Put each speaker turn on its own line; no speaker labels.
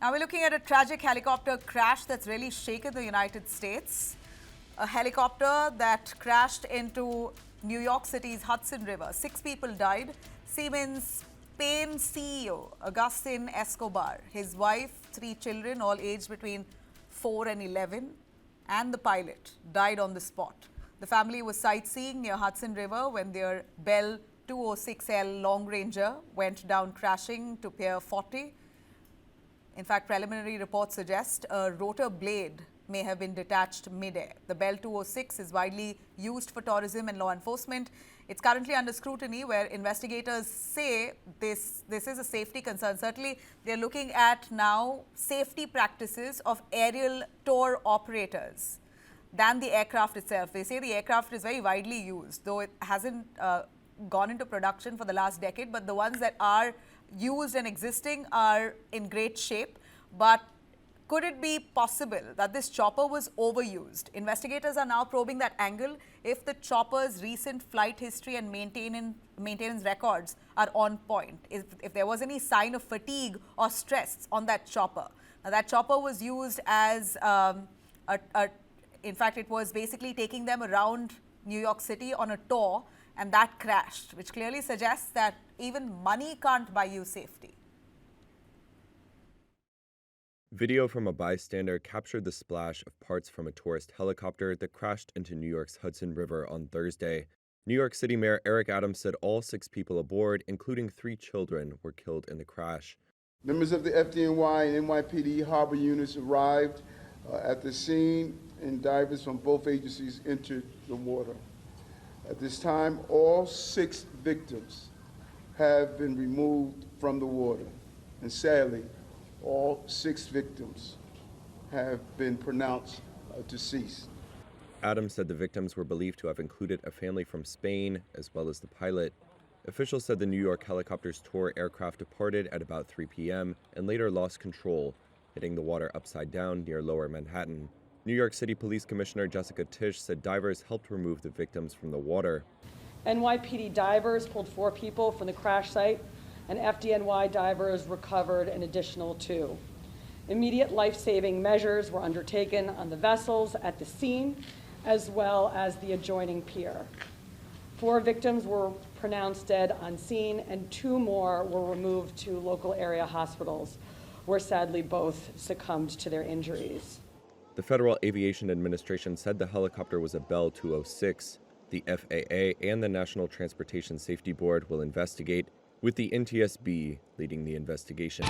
Now we're looking at a tragic helicopter crash that's really shaken the United States. A helicopter that crashed into New York City's Hudson River. 6 people died. Siemens Spain CEO, Agustín Escobar, his wife, 3 children, all aged between 4 and 11, and the pilot died on the spot. The family was sightseeing near Hudson River when their Bell 206L LongRanger went down crashing to Pier 40. In fact, preliminary reports suggest a rotor blade may have been detached mid-air. The Bell 206 is widely used for tourism and law enforcement. It's currently under scrutiny, where investigators say this is a safety concern. Certainly, they're looking at now safety practices of aerial tour operators than the aircraft itself. They say the aircraft is very widely used, though it hasn't gone into production for the last decade, but the ones that are used and existing are in great shape. But could it be possible that this chopper was overused? Investigators are now probing that angle if the chopper's recent flight history and maintenance records are on point, if there was any sign of fatigue or stress on that chopper. Now, that chopper was used as, in fact, it was basically taking them around New York City on a tour, and that crashed, which clearly suggests that even money can't buy you safety.
Video from a bystander captured the splash of parts from a tourist helicopter that crashed into New York's Hudson River on Thursday. New York City Mayor Eric Adams said all 6 people aboard, including 3 children, were killed in the crash.
Members of the FDNY and NYPD harbor units arrived at the scene, and divers from both agencies entered the water. At this time, all 6 victims have been removed from the water, and sadly, all 6 victims have been pronounced deceased.
Adams said the victims were believed to have included a family from Spain, as well as the pilot. Officials said the New York helicopter's tour aircraft departed at about 3 p.m. and later lost control, hitting the water upside down near Lower Manhattan. New York City Police Commissioner Jessica Tisch said divers helped remove the victims from the water.
NYPD divers pulled 4 people from the crash site, and FDNY divers recovered an additional 2. Immediate life-saving measures were undertaken on the vessels at the scene, as well as the adjoining pier. 4 victims were pronounced dead on scene, and 2 more were removed to local area hospitals, where sadly both succumbed to their injuries.
The Federal Aviation Administration said the helicopter was a Bell 206. The FAA and the National Transportation Safety Board will investigate, with the NTSB leading the investigation.